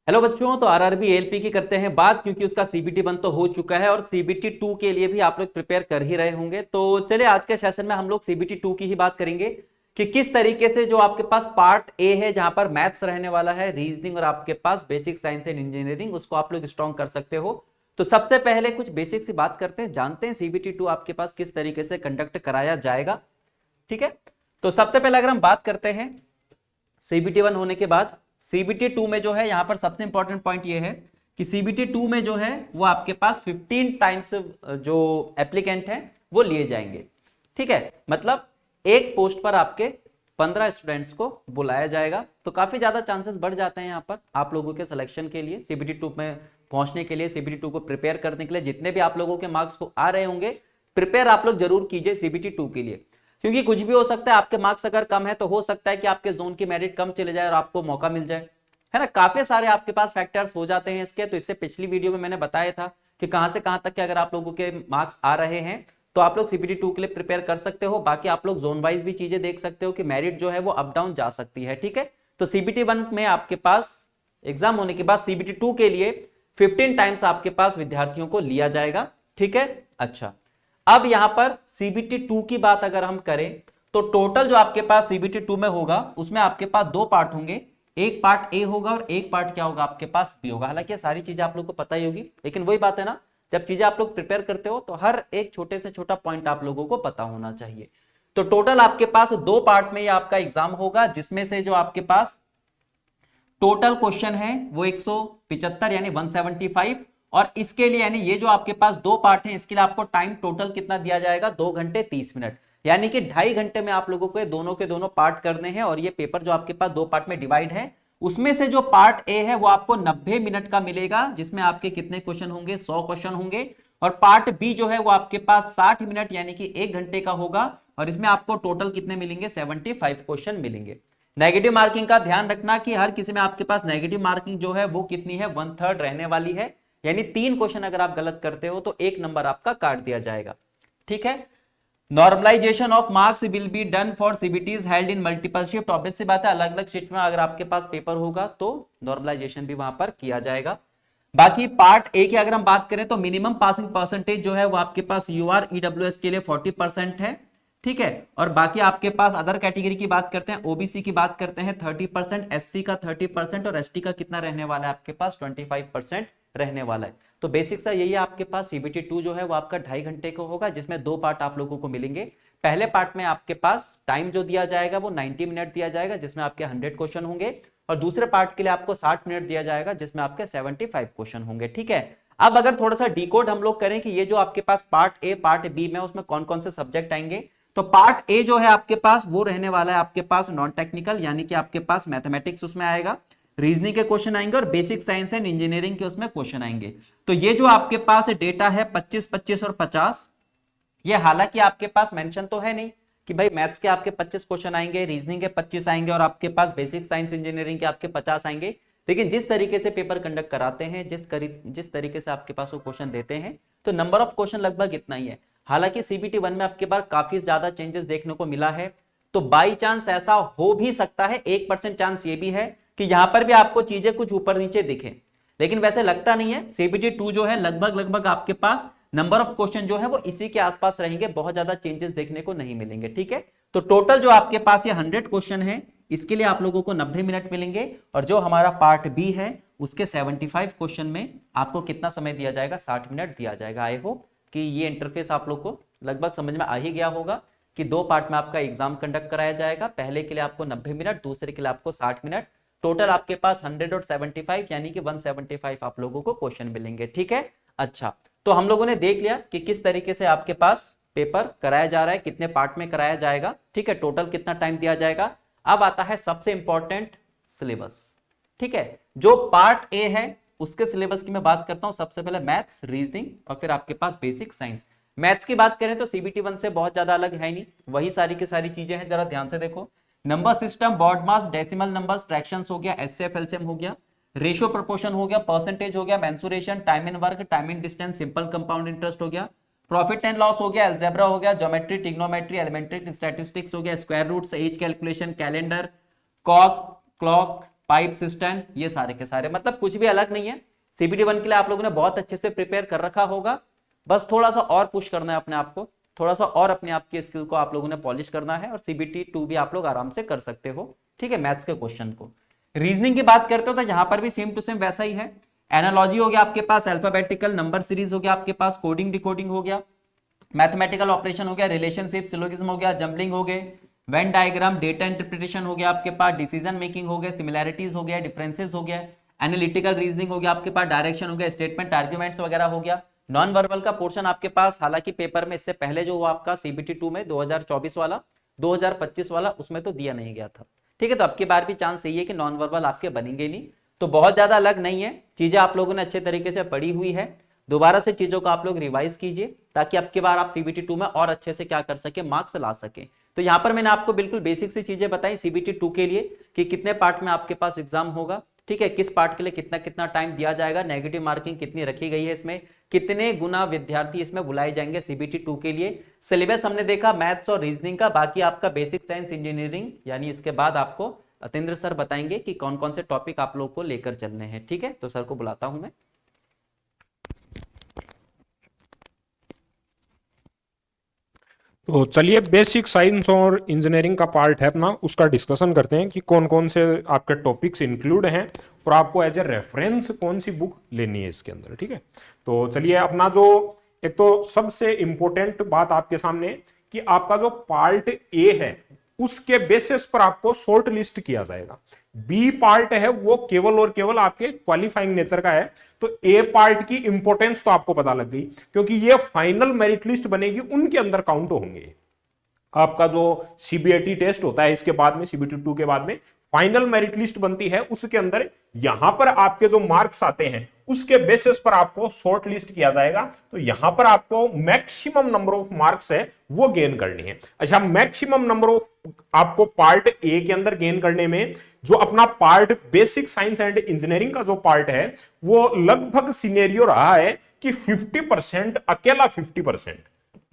Hello बच्चों, तो RRB ALP की करते हैं बात, क्योंकि उसका सीबीटी 1 तो हो चुका है और सीबीटी 2 के लिए भी आप लोग प्रिपेयर कर ही रहे होंगे। तो चलिए आज के सेशन में हम लोग सीबीटी 2 की ही बात करेंगे कि किस तरीके से जो आपके पास पार्ट ए है, जहां पर मैथ्स रहने वाला है, रीजनिंग और आपके पास बेसिक साइंस एंड इंजीनियरिंग, उसको आप लोग स्ट्रॉन्ग कर सकते हो। तो सबसे पहले कुछ बेसिक सी बात करते हैं, जानते हैं सीबीटी 2 आपके पास किस तरीके से कंडक्ट कराया जाएगा। ठीक है, तो सबसे पहले अगर हम बात करते हैं सीबीटी 1 होने के बाद सीबीटी 2 में जो है, यहां पर सबसे इंपॉर्टेंट पॉइंट ये है कि सीबीटी 2 में जो है वो आपके पास 15 टाइम्स जो एप्लीकेंट है वो लिए जाएंगे। ठीक है, मतलब एक पोस्ट पर आपके 15 स्टूडेंट्स को बुलाया जाएगा, तो काफी ज्यादा चांसेस बढ़ जाते हैं यहाँ पर आप लोगों के सिलेक्शन के लिए, सीबीटी 2 में पहुंचने के लिए, सीबीटी 2 को प्रिपेयर करने के लिए। जितने भी आप लोगों के मार्क्स को आ रहे होंगे, प्रिपेयर आप लोग जरूर कीजिए सीबीटी 2 के लिए, क्योंकि कुछ भी हो सकता है। आपके मार्क्स अगर कम है तो हो सकता है कि आपके जोन की मेरिट कम चले जाए और आपको मौका मिल जाए, है ना। काफी सारे आपके पास फैक्टर्स हो जाते हैं इसके। तो इससे पिछली वीडियो में मैंने बताया था कि कहां से कहां तक के अगर आप लोगों के मार्क्स आ रहे हैं तो आप लोग सीबीटी 2 के लिए प्रिपेयर कर सकते हो। बाकी आप लोग जोन वाइज भी चीजें देख सकते हो कि मेरिट जो है वो अप डाउन जा सकती है। ठीक है, तो सीबीटी 1 में आपके पास एग्जाम होने के बाद सीबीटी 2 के लिए 15 टाइम्स आपके पास विद्यार्थियों को लिया जाएगा। ठीक है, अच्छा, अब यहां पर सीबीटी 2 की बात अगर हम करें तो टोटल जो आपके पास सीबीटी 2 में होगा उसमें आपके पास दो पार्ट होंगे। एक पार्ट ए होगा और एक पार्ट क्या होगा, आपके पास बी होगा। हालांकि सारी चीजें आप लोग को पता ही होगी, लेकिन वही बात है ना, जब चीजें आप लोग प्रिपेयर करते हो तो हर एक छोटे से छोटा पॉइंट आप लोगों को पता होना चाहिए। तो टोटल आपके पास दो पार्ट में ये आपका एग्जाम होगा, जिसमें से जो आपके पास टोटल क्वेश्चन है वो 175 यानी 175, और इसके लिए यानी ये जो आपके पास दो पार्ट हैं इसके लिए आपको टाइम टोटल कितना दिया जाएगा, 2 घंटे 30 मिनट। यानी कि 2.5 घंटे में आप लोगों को ये दोनों के दोनों पार्ट करने हैं। और ये पेपर जो आपके पास दो पार्ट में डिवाइड है, उसमें से जो पार्ट ए है वो आपको 90 मिनट का मिलेगा, जिसमें आपके कितने क्वेश्चन होंगे, 100 क्वेश्चन होंगे। और पार्ट बी जो है वो आपके पास 60 मिनट यानी कि 1 घंटे का होगा, और इसमें आपको टोटल कितने मिलेंगे, 75 क्वेश्चन मिलेंगे। नेगेटिव मार्किंग का ध्यान रखना कि हर किसी में आपके पास नेगेटिव मार्किंग जो है वो कितनी है, 1/3 रहने वाली है। यानी 3 क्वेश्चन अगर आप गलत करते हो तो 1 नंबर आपका काट दिया जाएगा। ठीक है, normalisation of marks will be done for CBTs held in multiple shift. Obvious सी बात है, अलग अलग शिफ्ट में अगर आपके पास पेपर होगा तो नॉर्मलाइजेशन भी वहां पर किया जाएगा। बाकी पार्ट ए की अगर हम बात करें तो मिनिमम पासिंग परसेंटेज जो है वो आपके पास यूआर ईडब्ल्यूएस के लिए 40% है। ठीक है, और बाकी आपके पास अदर कैटेगरी की बात करते हैं, ओबीसी की बात करते हैं 30%, एससी का 30% और एसटी का कितना रहने वाला है आपके पास, 25% रहने वाला है। तो बेसिक सा यही है आपके पास। सीबीटी 2 जो है वो आपका 2.5 घंटे का होगा, जिसमें दो पार्ट आप लोगों को मिलेंगे। पहले पार्ट में आपके पास टाइम जो दिया जाएगा वो 90 मिनट दिया जाएगा, जिसमें आपके 100 क्वेश्चन होंगे। और दूसरे पार्ट के लिए आपको 60 मिनट दिया जाएगा, जिसमें आपके 75 क्वेश्चन होंगे। ठीक है, अब अगर थोड़ा सा डिकोड हम लोग करें कि ये जो आपके पास पार्ट ए पार्ट बी में उसमें कौन कौन से सब्जेक्ट आएंगे, तो पार्ट ए जो है आपके पास वो रहने वाला है आपके पास नॉन टेक्निकल, यानी कि आपके पास मैथमेटिक्स उसमें आएगा, रीजनिंग के क्वेश्चन आएंगे और बेसिक साइंस एंड इंजीनियरिंग के उसमें क्वेश्चन आएंगे। तो ये जो आपके पास डेटा है 25 25 और 50, ये हालांकि आपके पास मेंशन तो है नहीं कि भाई मैथ्स के आपके 25 क्वेश्चन आएंगे, रीजनिंग के 25 आएंगे और आपके पास बेसिक साइंस इंजीनियरिंग के आपके 50 आएंगे। लेकिन जिस तरीके से पेपर कंडक्ट कराते हैं, जिस तरीके से आपके पास वो क्वेश्चन देते हैं, तो नंबर ऑफ क्वेश्चन लगभग इतना ही है। हालांकि सीबीटी 1 में आपके पास काफी ज्यादा चेंजेस देखने को मिला है, तो बाई चांस ऐसा हो भी सकता है, 1% चांस ये भी है कि यहां पर भी आपको चीजें कुछ ऊपर नीचे दिखे, लेकिन वैसे लगता नहीं है। सीबीटी 2 जो है लगभग लगभग आपके पास नंबर ऑफ क्वेश्चन जो है वो इसी के आसपास रहेंगे, बहुत ज्यादा चेंजेस देखने को नहीं मिलेंगे। ठीक है, तो टोटल जो आपके पास ये 100 क्वेश्चन है, इसके लिए आप लोगों को 90 मिनट मिलेंगे। और जो हमारा पार्ट बी है उसके 75 क्वेश्चन में आपको कितना समय दिया जाएगा, 60 मिनट दिया जाएगा। आई होप कि ये इंटरफेस आप लोग को लगभग समझ में आ ही गया होगा कि दो पार्ट में आपका एग्जाम कंडक्ट कराया जाएगा। पहले के लिए आपको 90 मिनट, दूसरे के लिए आपको 60 मिनट। टोटल आपके पास 100 और 75 यानी कि 175 आप लोगों को क्वेश्चन मिलेंगे। ठीक है, अच्छा, तो हम लोगों ने देख लिया कि किस तरीके से आपके पास पेपर कराया जा रहा है, कितने पार्ट में कराया जाएगा। ठीक है, टोटल कितना टाइम दिया जाएगा। अब आता है सबसे इंपॉर्टेंट, सिलेबस। ठीक है, जो पार्ट ए है उसके सिलेबस की मैं बात करता हूं। सबसे पहले मैथ्स, रीजनिंग और फिर आपके पास बेसिक साइंस। मैथ्स की बात करें तो सीबीटी 1 से बहुत ज्यादा अलग है नहीं, वही सारी की सारी चीजें हैं। जरा ध्यान से देखो, नंबर सिस्टम, बॉड मास, डेसिमल नंबर्स, फ्रैक्शंस हो गया, एचसीएफ एलसीएम हो गया, रेशियो प्रोपोर्शन हो गया, परसेंटेज हो गया, mensuration, time in work, time in distance, simple compound interest हो गया, प्रॉफिट एंड लॉस हो गया, अलजेब्रा हो गया, ज्योमेट्री, ट्रिग्नोमेट्री, एलिमेंट्री स्टैटिस्टिक्स हो गया, square roots, age calculation, calendar, cock, clock, pipe system, ये सारे के सारे, मतलब कुछ भी अलग नहीं है। सीबीटी 1 के लिए आप लोगों ने बहुत अच्छे से प्रिपेयर कर रखा होगा, बस थोड़ा सा और पुश करना है अपने आप को, थोड़ा सा और अपने आप की स्किल को आप लोगों ने पॉलिश करना है, और सीबीटी 2 भी आप लोग आराम से कर सकते हो, ठीक है, मैथ्स के क्वेश्चन को। रीजनिंग की बात करते हो तो यहां पर भी सेम टू सेम वैसा ही है। एनालॉजी हो गया आपके पास, अल्फाबेटिकल, नंबर सीरीज हो गया आपके पास, कोडिंग डिकोडिंग हो गया, मैथमेटिकल ऑपरेशन हो गया, रिलेशनशिप, सिलोगिज्म हो गया, जंबलिंग हो गए, वेन डायग्राम, डेटा इंटरप्रिटेशन हो गया आपके पास, डिसीजन मेकिंग हो गया, सिमिलैरिटीज हो गया, डिफरेंसेस हो गया, एनालिटिकल रीजनिंग हो गया आपके पास, डायरेक्शन हो गया, स्टेटमेंट आर्ग्यूमेंट्स वगैरह हो गया। नॉन वर्बल का पोर्शन आपके पास, हालांकि पेपर में इससे पहले जो हुआ आपका सीबीटी 2 में 2024 वाला, 2025 वाला, उसमें तो दिया नहीं गया था, ठीक है। तो अब की बार भी चांस यही है कि नॉन वर्बल आपके बनेंगे नहीं, तो बहुत ज्यादा अलग नहीं है, चीजें आप लोगों ने अच्छे तरीके से पढ़ी हुई है। दोबारा से चीजों को आप लोग रिवाइज कीजिए, ताकि अब की बार आप सीबीटी 2 में और अच्छे से क्या कर सके, मार्क्स ला सके। तो यहां पर मैंने आपको बिल्कुल बेसिक सी चीजें बताई सीबीटी 2 के लिए, कि कितने पार्ट में आपके पास एग्जाम होगा, ठीक है, किस पार्ट के लिए कितना कितना टाइम दिया जाएगा, नेगेटिव मार्किंग कितनी रखी गई है इसमें, कितने गुना विद्यार्थी इसमें बुलाए जाएंगे सीबीटी 2 के लिए। सिलेबस हमने देखा मैथ्स और रीजनिंग का, बाकी आपका बेसिक साइंस इंजीनियरिंग, यानी इसके बाद आपको अतेंद्र सर बताएंगे कि कौन कौन से टॉपिक आप लोग को लेकर चलने हैं, ठीक है। तो सर को बुलाता हूं मैं। तो चलिए बेसिक साइंस और इंजीनियरिंग का पार्ट है अपना, उसका डिस्कशन करते हैं कि कौन कौन से आपके टॉपिक्स इंक्लूड हैं और आपको एज ए रेफरेंस कौन सी बुक लेनी है इसके अंदर, ठीक है। तो चलिए अपना जो एक तो सबसे इंपॉर्टेंट बात आपके सामने कि आपका जो पार्ट ए है उसके बेसिस पर आपको शॉर्ट लिस्ट किया जाएगा। बी पार्ट है वो केवल और केवल आपके क्वालिफाइंग नेचर का है। तो ए पार्ट की इंपॉर्टेंस तो आपको पता लग गई, क्योंकि ये फाइनल मेरिट लिस्ट बनेगी, उनके अंदर काउंट होंगे। आपका जो सीबीएटी टेस्ट होता है इसके बाद में, सीबीटी 2 के बाद में फाइनल मेरिट लिस्ट बनती है, उसके अंदर यहां पर आपके जो मार्क्स आते हैं उसके बेसिस पर आपको शॉर्ट लिस्ट किया जाएगा। तो यहां पर आपको मैक्सिमम नंबर ऑफ मार्क्स है वो गेन करनी है। अच्छा, मैक्सिमम नंबर ऑफ आपको पार्ट ए के अंदर गेन करने में जो अपना part basic science and engineering का जो पार्ट है वो लगभग सिनेरियो रहा है कि 50%, अकेला 50%,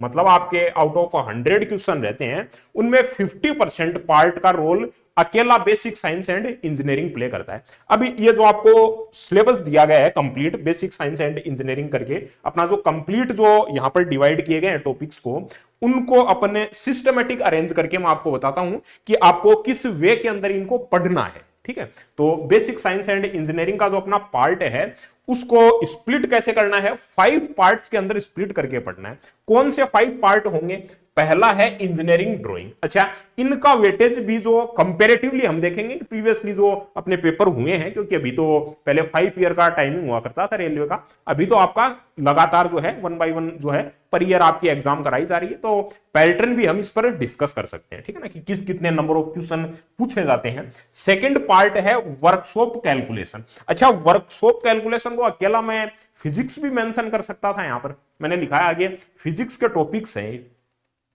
मतलब आपके आउट ऑफ 100 क्वेश्चन रहते हैं उनमें 50% पार्ट का रोल अकेला basic science and engineering play करता है। अभी ये जो आपको सिलेबस दिया गया है complete basic science and engineering करके, अपना जो कंप्लीट जो यहां पर डिवाइड किए गए हैं टॉपिक्स को, उनको अपने सिस्टमेटिक अरेंज करके मैं आपको बताता हूं कि आपको किस वे के अंदर इनको पढ़ना है, ठीक है। तो बेसिक साइंस एंड इंजीनियरिंग का जो अपना पार्ट है उसको स्प्लिट कैसे करना है, 5 पार्ट्स के अंदर स्प्लिट करके पढ़ना है। कौन से 5 पार्ट होंगे? पहला है इंजीनियरिंग ड्राइंग। अच्छा, इनका वेटेज भी जो कंपैरेटिवली हम देखेंगे प्रीवियसली जो अपने पेपर हुए हैं, क्योंकि अभी तो पहले 5 ईयर का टाइमिंग हुआ करता था रेलवे का, अभी तो आपका लगातार जो है 1 बाय 1 जो है पर ईयर आपकी एग्जाम कराई जा रही है। तो पैटर्न भी हम इस पर डिस्कस कर सकते हैं, ठीक है ना, कि किस कितने नंबर ऑफ क्वेश्चन पूछे जाते हैं। सेकंड पार्ट है वर्कशॉप कैलकुलेशन। अच्छा, वर्कशॉप कैलकुलेशन को अकेला मैं फिजिक्स भी मेंशन कर सकता था, यहां पर मैंने लिखा है आगे फिजिक्स के टॉपिक्स हैं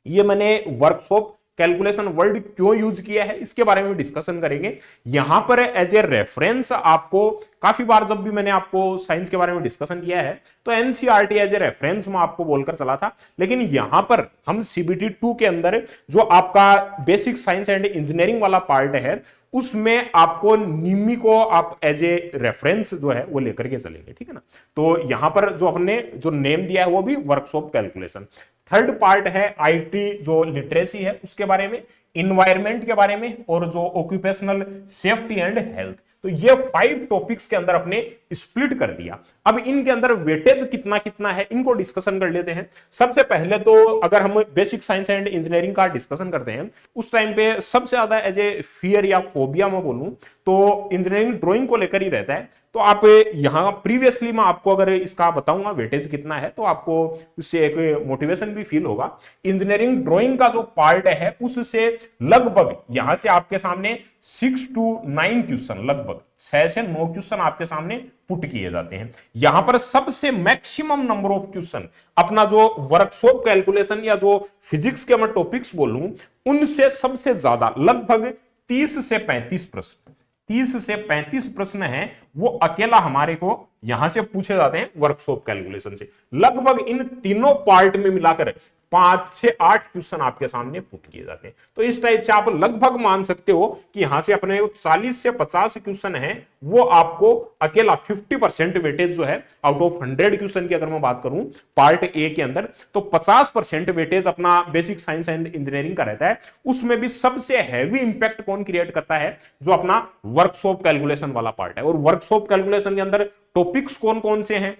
ये। मैंने वर्कशॉप कैलकुलेशन वर्ड क्यों यूज किया है इसके बारे में डिस्कशन करेंगे। यहां पर एज ए रेफरेंस आपको काफी बार जब भी मैंने आपको साइंस के बारे में डिस्कशन किया है तो एनसीईआरटी एज ए रेफरेंस में आपको बोलकर चला था, लेकिन यहां पर हम सीबीटी 2 के अंदर जो आपका बेसिक साइंस एंड इंजीनियरिंग वाला पार्ट है उसमें आपको निमी को आप एज ए रेफरेंस जो है वो लेकर के चलेंगे, ठीक है ना। तो यहां पर जो अपने जो नेम दिया है वो भी वर्कशॉप कैलकुलेशन। थर्ड पार्ट है आईटी जो लिटरेसी है उसके बारे में, इन्वायरमेंट के बारे में, और जो ऑक्यूपेशनल सेफ्टी एंड हेल्थ। तो ये 5 टॉपिक्स के अंदर अपने स्प्लिट कर दिया। अब इनके अंदर वेटेज कितना कितना है इनको डिस्कशन कर लेते हैं। सबसे पहले तो अगर हम बेसिक साइंस एंड इंजीनियरिंग का डिस्कशन करते हैं उस टाइम पे सबसे ज्यादा एज ए फियर या फोबिया में बोलूं तो इंजीनियरिंग ड्राइंग को लेकर ही रहता है। तो आप यहां प्रीवियसली मैं आपको अगर इसका बताऊंगा वेटेज कितना है तो आपको उससे एक मोटिवेशन भी फील होगा। इंजीनियरिंग ड्राइंग का जो पार्ट है उससे लगभग यहां से आपके सामने 6 to 9 क्वेश्चन, लगभग 6 से 9 क्वेश्चन आपके सामने पुट किए जाते हैं। यहां पर सबसे मैक्सिमम नंबर ऑफ क्वेश्चन अपना जो वर्कशॉप कैलकुलेशन या जो फिजिक्स के मैं टॉपिक्स बोलूं उनसे सबसे ज्यादा लगभग 30 से 35 प्रश्न, 30 से 35 प्रश्न हैं वो अकेला हमारे को यहां से पूछे जाते हैं वर्कशॉप कैलकुलेशन से। लगभग इन तीनों पार्ट में मिलाकर 5 से 8 क्वेश्चन आपके सामने पुट किए जाते हैं। तो इस टाइप से आप लगभग मान सकते हो कि यहां से अपने 40 से 50 क्वेश्चन है वो आपको अकेला 50% वेटेज जो है आउट ऑफ 100 क्वेश्चन की अगर मैं बात करूं पार्ट ए के अंदर, तो 50% वेटेज अपना बेसिक साइंस एंड इंजीनियरिंग का रहता है। उसमें भी सबसे हैवी इंपैक्ट कौन क्रिएट करता है, जो अपना वर्कशॉप कैलकुलेशन वाला पार्ट है। और वर्कशॉप कैलकुलेशन के अंदर टॉपिक्स कौन कौन से हैं,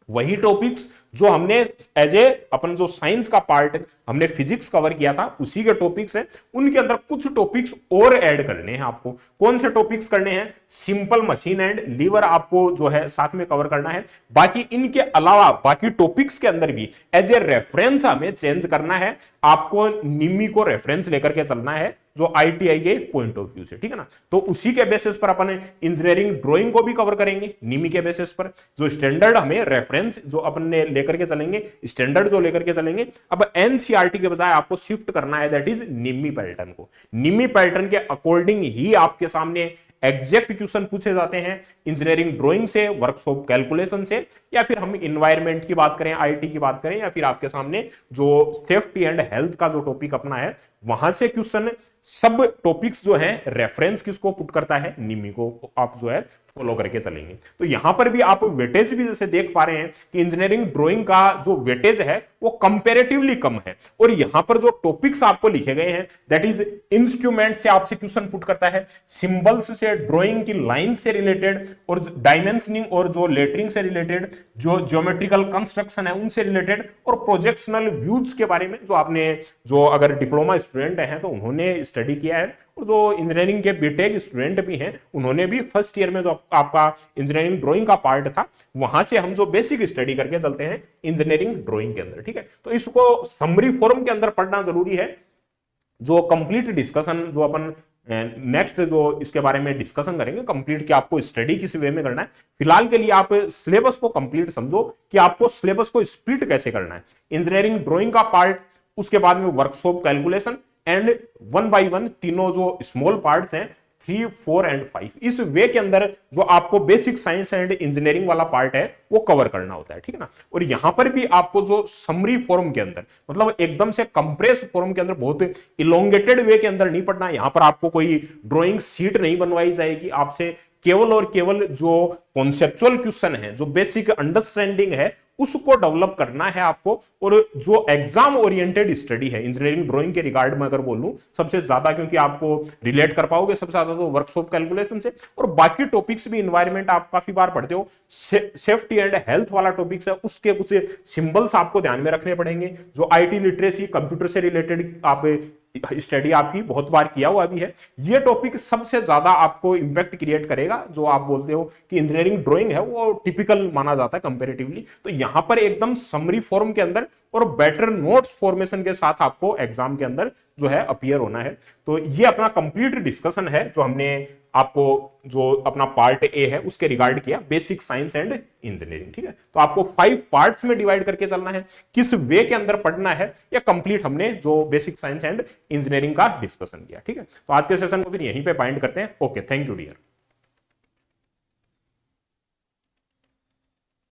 वही टॉपिक्स जो हमने एज ए अपन जो साइंस का पार्ट हमने फिजिक्स कवर किया था उसी के टॉपिक्स हैं। उनके अंदर कुछ टॉपिक्स और ऐड करने हैं आपको। कौन से टॉपिक्स करने हैं, सिंपल मशीन एंड लीवर आपको जो है साथ में कवर करना है। बाकी इनके अलावा बाकी टॉपिक्स के अंदर भी एज ए रेफरेंस हमें चेंज करना है। आपको निमी को रेफरेंस लेकर के चलना है जो आईटीआई के पॉइंट ऑफ व्यू से, ठीक है ना। तो उसी के बेसिस पर अपन इंजीनियरिंग ड्राइंग को भी कवर करेंगे निमी के बेसिस पर। जो स्टैंडर्ड हमें रेफरेंस जो अपन ने लेकर के चलेंगे, स्टैंडर्ड जो लेकर के चलेंगे, अब एनसीईआरटी के बजाय आपको शिफ्ट करना है दैट इज निमी पैटर्न को। निमी पैटर्न के अकॉर्डिंग ही आपके सामने एग्जैक्ट क्वेश्चन पूछे जाते हैं इंजीनियरिंग ड्राइंग से, वर्कशॉप कैलकुलेशन से, या फिर हम इन्वायरमेंट की बात करें, आईटी की बात करें, या फिर आपके सामने जो सेफ्टी एंड हेल्थ का जो टॉपिक अपना है वहां से क्वेश्चन। सब टॉपिक्स जो हैं रेफरेंस किसको पुट करता है, निमी को आप जो है फॉलो करके चलेंगे। तो यहां पर भी आप वेटेज भी जैसे देख पा रहे हैं कि इंजीनियरिंग ड्राइंग का जो वेटेज है वो कंपैरेटिवली कम है। और यहां पर जो टॉपिक्स आपको लिखे गए हैं दैट इज इंस्ट्रूमेंट से आपसे क्वेश्चन पुट करता है, सिंबल्स से, ड्राइंग की लाइन से रिलेटेड, और डायमेंशनिंग और जो लेटरिंग से रिलेटेड, जो ज्योमेट्रिकल कंस्ट्रक्शन है उनसे रिलेटेड, और प्रोजेक्शनल व्यूज के बारे में जो आपने जो अगर डिप्लोमा स्टूडेंट हैं तो उन्होंने स्टडी किया है, और जो इंजीनियरिंग के बीटेक स्टूडेंट भी हैं उन्होंने भी फर्स्ट ईयर में जो आपका इंजीनियरिंग ड्राइंग का पार्ट था वहां से हम जो बेसिक स्टडी करके चलते हैं इंजीनियरिंग ड्राइंग के अंदर, ठीक है। तो इसको समरी फॉर्म के अंदर पढ़ना जरूरी है। जो कंप्लीट डिस्कशन जो अपन नेक्स्ट जो इसके बारे में डिस्कशन करेंगे कंप्लीट कि आपको स्टडी किस वे में करना है, फिलहाल के लिए आप सिलेबस को कंप्लीट समझो कि आपको सिलेबस को स्प्लिट कैसे करना है। इंजीनियरिंग ड्राइंग का पार्ट, उसके बाद में वर्कशॉप कैलकुलेशन एंड 1 बाय 1 तीनों जो स्मॉल पार्ट्स हैं 3, 4 एंड 5, इस वे के अंदर जो आपको बेसिक साइंस एंड इंजीनियरिंग वाला पार्ट है वो कवर करना होता है, ठीक है ना। और यहां पर भी आपको जो समरी फॉर्म के अंदर, मतलब एकदम से कंप्रेस फॉर्म के अंदर, बहुत इलोंगेटेड वे के अंदर नहीं पढ़ना। यहां पर आपको कोई ड्राइंग शीट नहीं बनवाई जाएगी आपसे, केवल और केवल जो कॉन्सेप्चुअल क्वेश्चन है, जो बेसिक अंडरस्टैंडिंग है उसको डेवलप करना है आपको। और जो एग्जाम ओरिएंटेड स्टडी है इंजीनियरिंग ड्राइंग के रिगार्ड में अगर बोलूं सबसे ज्यादा, क्योंकि आपको रिलेट कर पाओगे सबसे ज्यादा तो वर्कशॉप कैलकुलेशन से, और बाकी टॉपिक्स भी इन्वायरमेंट आप काफी बार पढ़ते हो, सेफ्टी एंड हेल्थ वाला टॉपिक्स है उसके कुछ सिंबल्स आपको ध्यान में रखने पड़ेंगे। जो आईटी लिटरेसी, कंप्यूटर से रिलेटेड आप स्टडी आपकी बहुत बार किया हुआ भी है, ये टॉपिक सबसे ज्यादा आपको इंपैक्ट क्रिएट करेगा। जो आप बोलते हो कि इंजीनियरिंग ड्राइंग है वो टिपिकल माना जाता है कंपैरेटिवली, तो यहां पर एकदम समरी फॉर्म के अंदर और बेटर नोट्स फॉर्मेशन के साथ आपको एग्जाम के अंदर जो है अपीयर होना है। तो ये अपना कंप्लीट डिस्कशन है जो हमने आपको जो अपना पार्ट ए है उसके रिगार्ड किया, बेसिक साइंस एंड इंजीनियरिंग, ठीक है। तो आपको 5 पार्ट्स में डिवाइड करके चलना है, किस वे के अंदर पढ़ना है, या कंप्लीट हमने जो बेसिक साइंस एंड इंजीनियरिंग का डिस्कशन किया, ठीक है। तो आज के सेशन को फिर यहीं पे बाइंड करते हैं। Okay, thank you dear.